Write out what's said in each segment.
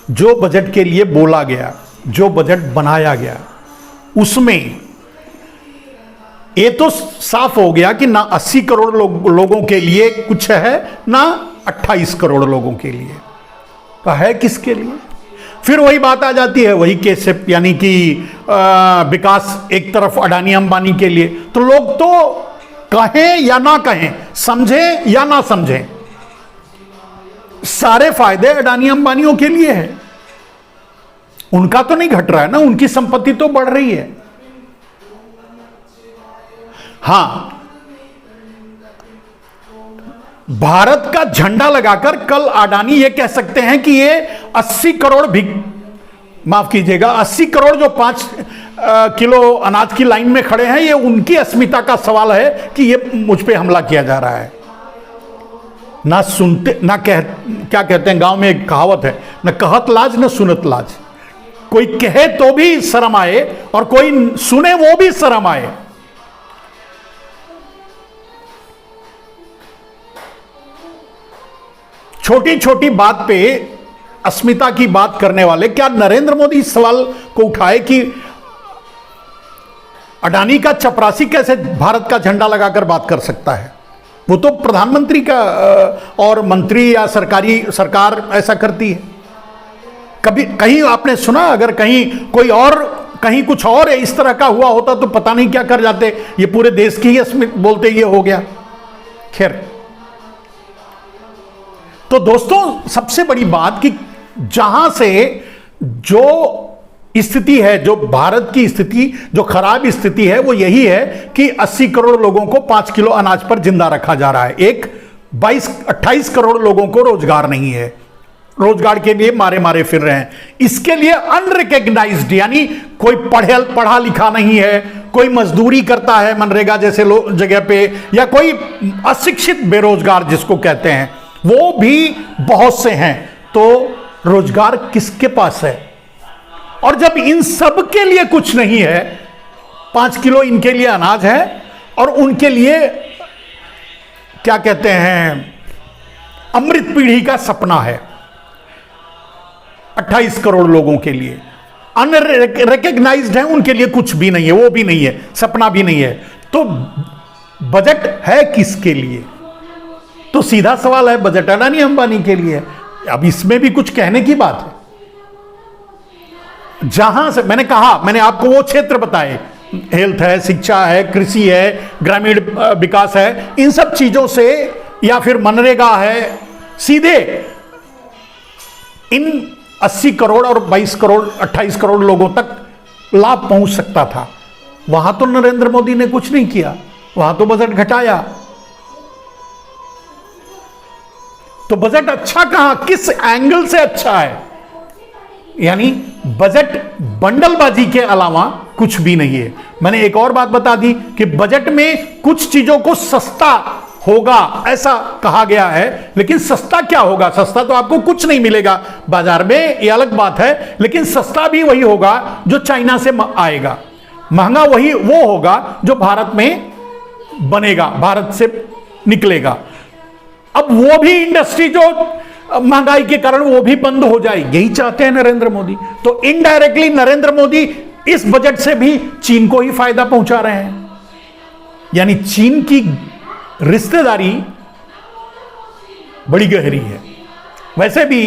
जो बजट के लिए बोला गया, जो बजट बनाया गया, उसमें ये तो साफ हो गया कि ना 80 करोड़ लोगों के लिए कुछ है, ना 28 करोड़ लोगों के लिए। तो है किसके लिए? फिर वही बात आ जाती है, वही कैसे, यानी कि विकास एक तरफ अडानी अंबानी के लिए। तो लोग तो कहें या ना कहें, समझें या ना समझें, सारे फायदे अडानी अंबानियों के लिए है। उनका तो नहीं घट रहा है ना, उनकी संपत्ति तो बढ़ रही है। हां, भारत का झंडा लगाकर कल अडानी ये कह सकते हैं कि ये 80 करोड़ भी, माफ कीजिएगा, 80 करोड़ जो 5 किलो अनाज की लाइन में खड़े हैं, ये उनकी अस्मिता का सवाल है कि ये मुझ पे हमला किया जा रहा है। ना सुनते, ना क्या कहते हैं, गांव में एक कहावत है, न कहत लाज न सुनत लाज। कोई कहे तो भी शर्म आए और कोई सुने वो भी शर्म आए। छोटी छोटी बात पे अस्मिता की बात करने वाले, क्या नरेंद्र मोदी इस सवाल को उठाए कि अडानी का चपरासी कैसे भारत का झंडा लगाकर बात कर सकता है? वो तो प्रधानमंत्री का और मंत्री या सरकार ऐसा करती है। कभी कहीं आपने सुना, अगर कहीं कोई और, कहीं कुछ और इस तरह का हुआ होता तो पता नहीं क्या कर जाते, ये पूरे देश की ही बोलते ये हो गया। खैर, तो दोस्तों सबसे बड़ी बात कि जहां से जो स्थिति है, जो भारत की स्थिति, जो खराब स्थिति है, वो यही है कि 80 करोड़ लोगों को 5 किलो अनाज पर जिंदा रखा जा रहा है। एक 28 करोड़ लोगों को रोजगार नहीं है, रोजगार के लिए मारे मारे फिर रहे हैं। इसके लिए अनरिकॉग्नाइज्ड, यानी कोई पढ़ा लिखा नहीं है, कोई मजदूरी करता है मनरेगा जैसे जगह पे, या कोई अशिक्षित बेरोजगार जिसको कहते हैं, वो भी बहुत से हैं। तो रोजगार किसके पास है? और जब इन सब के लिए कुछ नहीं है, 5 किलो इनके लिए अनाज है और उनके लिए क्या कहते हैं, अमृत पीढ़ी का सपना है 28 करोड़ लोगों के लिए, अनरिकॉग्नाइज्ड है, उनके लिए कुछ भी नहीं है, वो भी नहीं है, सपना भी नहीं है। तो बजट है किसके लिए? तो सीधा सवाल है, बजट अडानी अंबानी के लिए। अब इसमें भी कुछ कहने की बात है? जहां से मैंने कहा, मैंने आपको वो क्षेत्र बताए, हेल्थ है, शिक्षा है, कृषि है, ग्रामीण विकास है, इन सब चीजों से, या फिर मनरेगा है, सीधे इन 80 करोड़ और 22 करोड़ 28 करोड़ लोगों तक लाभ पहुंच सकता था। वहां तो नरेंद्र मोदी ने कुछ नहीं किया, वहां तो बजट घटाया। तो बजट अच्छा कहां, किस एंगल से अच्छा है? यानी बजट बंडलबाजी के अलावा कुछ भी नहीं है। मैंने एक और बात बता दी कि बजट में कुछ चीजों को सस्ता होगा ऐसा कहा गया है, लेकिन सस्ता क्या होगा? सस्ता तो आपको कुछ नहीं मिलेगा बाजार में, ये अलग बात है, लेकिन सस्ता भी वही होगा जो चाइना से आएगा, महंगा वही वो होगा जो भारत में बनेगा, भारत से निकलेगा। अब वो भी इंडस्ट्री जो महंगाई के कारण वो भी बंद हो जाए, यही चाहते हैं नरेंद्र मोदी। तो इनडायरेक्टली नरेंद्र मोदी इस बजट से भी चीन को ही फायदा पहुंचा रहे हैं। यानी चीन की रिश्तेदारी बड़ी गहरी है। वैसे भी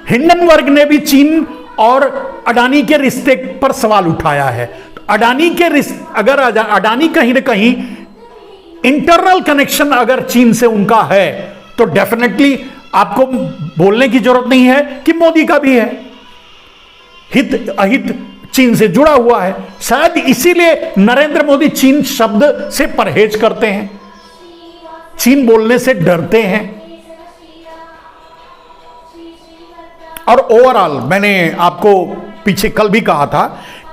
हिंडनबर्ग ने भी चीन और अडानी के रिश्ते पर सवाल उठाया है। तो अडानी के अगर अडानी कहीं ना कहीं इंटरनल कनेक्शन अगर चीन से उनका है, तो डेफिनेटली आपको बोलने की जरूरत नहीं है कि मोदी का भी है, हित अहित चीन से जुड़ा हुआ है। शायद इसीलिए नरेंद्र मोदी चीन शब्द से परहेज करते हैं, चीन बोलने से डरते हैं। और ओवरऑल मैंने आपको पीछे कल भी कहा था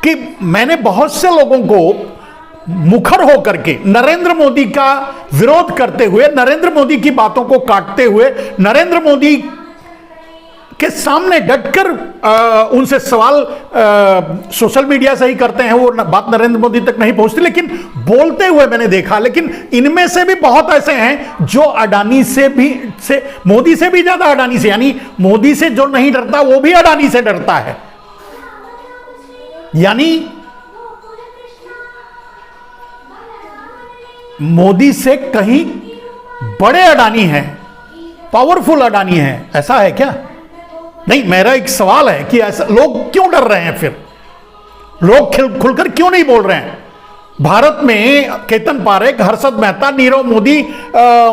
कि मैंने बहुत से लोगों को मुखर होकर के नरेंद्र मोदी का विरोध करते हुए, नरेंद्र मोदी की बातों को काटते हुए, नरेंद्र मोदी के सामने डटकर उनसे सवाल सोशल मीडिया से ही करते हैं, वो बात नरेंद्र मोदी तक नहीं पहुंचती, लेकिन बोलते हुए मैंने देखा। लेकिन इनमें से भी बहुत ऐसे हैं जो अडानी से मोदी से भी ज्यादा अडानी से, यानी मोदी से जो नहीं डरता वो भी अडानी से डरता है। यानी मोदी से कहीं बड़े अडानी हैं, पावरफुल अडानी हैं। ऐसा है क्या? नहीं, मेरा एक सवाल है कि ऐसा लोग क्यों डर रहे हैं? फिर लोग खुलकर क्यों नहीं बोल रहे हैं? भारत में केतन पारेख, हर्षद मेहता, नीरव मोदी,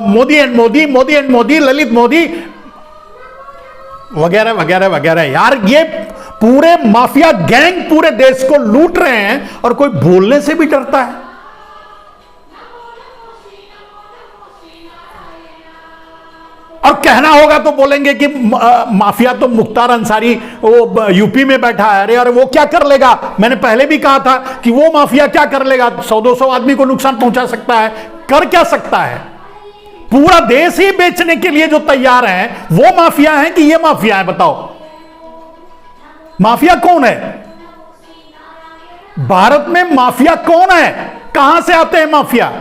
मोदी एंड मोदी, मोदी एंड मोदी, ललित मोदी वगैरह वगैरह वगैरह, यार ये पूरे माफिया गैंग पूरे देश को लूट रहे हैं और कोई बोलने से भी डरता है। और कहना होगा तो बोलेंगे कि माफिया तो मुख्तार अंसारी वो यूपी में बैठा है। अरे और वो क्या कर लेगा? मैंने पहले भी कहा था कि वो माफिया क्या कर लेगा? 100-200 आदमी को नुकसान पहुंचा सकता है। कर क्या सकता है? पूरा देश ही बेचने के लिए जो तैयार है वो माफिया है कि ये माफिया है? बताओ, माफिया कौन है? भारत में माफिया कौन है? कहां से आते हैं माफिया?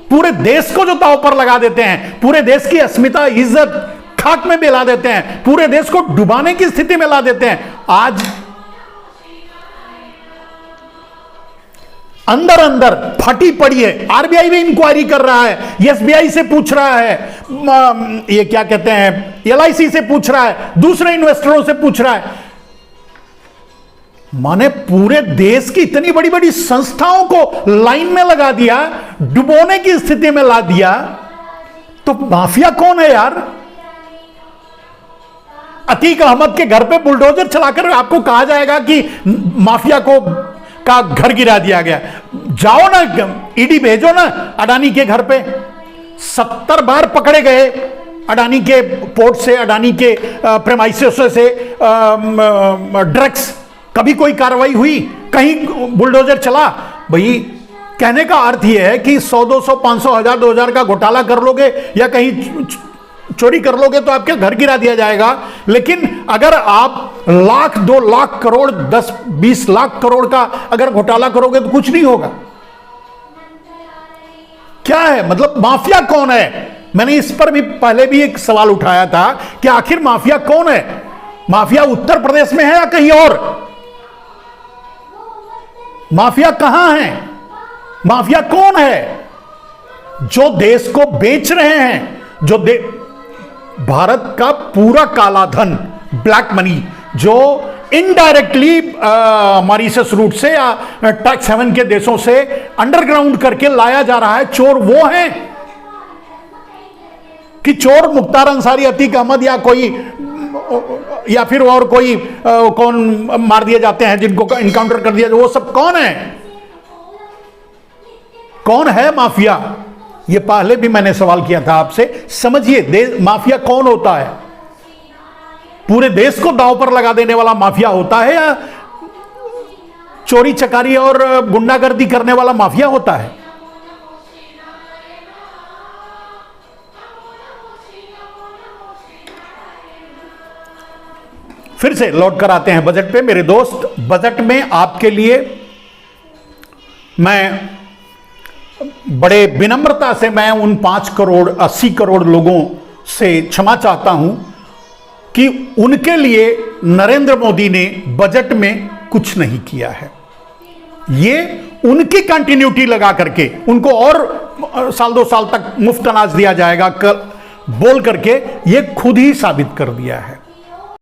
पूरे देश को जो दांव पर लगा देते हैं, पूरे देश की अस्मिता, इज्जत खाक में मिला देते हैं, पूरे देश को डुबाने की स्थिति में ला देते हैं। आज अंदर अंदर फटी पड़ी है। आरबीआई भी इंक्वायरी कर रहा है, एसबीआई से पूछ रहा है, ये क्या कहते हैं, एलआईसी से पूछ रहा है, दूसरे इन्वेस्टरों से पूछ रहा है। माने पूरे देश की इतनी बड़ी बड़ी संस्थाओं को लाइन में लगा दिया, डुबोने की स्थिति में ला दिया। तो माफिया कौन है यार? अतीक अहमद के घर पे बुलडोजर चलाकर आपको कहा जाएगा कि माफिया का घर गिरा दिया गया। जाओ ना, ईडी भेजो ना अडानी के घर पे। 70 बार पकड़े गए अडानी के पोर्ट से, अडानी के प्रेमाइसेस से ड्रग्स। कभी कोई कार्रवाई हुई? कहीं बुलडोजर चला? भाई कहने का अर्थ यह है कि 100, 200, 500, 1000, 2000 का घोटाला कर लोगे या कहीं चोरी कर लोगे तो आपके घर गिरा दिया जाएगा। लेकिन अगर आप लाख, 2 लाख करोड़, 10, 20 लाख करोड़ का अगर घोटाला करोगे तो कुछ नहीं होगा। क्या है मतलब? माफिया कौन है? मैंने इस पर भी पहले भी एक सवाल उठाया था कि आखिर माफिया कौन है? माफिया उत्तर प्रदेश में है या कहीं और? माफिया कहां है? माफिया कौन है? जो देश को बेच रहे हैं, जो भारत का पूरा काला धन, ब्लैक मनी, जो इनडायरेक्टली मॉरिशस रूट से या टैक्स हेवन के देशों से अंडरग्राउंड करके लाया जा रहा है, चोर वो हैं कि चोर मुख्तार अंसारी, अतीक अहमद या कोई, या फिर और कोई कौन मार दिए जाते हैं जिनको इनकाउंटर कर दिया, वो सब कौन है? कौन है माफिया? ये पहले भी मैंने सवाल किया था आपसे। समझिए माफिया कौन होता है? पूरे देश को दांव पर लगा देने वाला माफिया होता है या चोरी चकारी और गुंडागर्दी करने वाला माफिया होता है? फिर से लौट कर आते हैं बजट पे मेरे दोस्त। बजट में आपके लिए मैं बड़े विनम्रता से मैं उन 5 करोड़ 80 करोड़ लोगों से क्षमा चाहता हूं कि उनके लिए नरेंद्र मोदी ने बजट में कुछ नहीं किया है। ये उनकी कंटिन्यूटी लगा करके उनको और साल 2 साल तक मुफ्त अनाज दिया जाएगा बोल करके ये खुद ही साबित कर दिया है।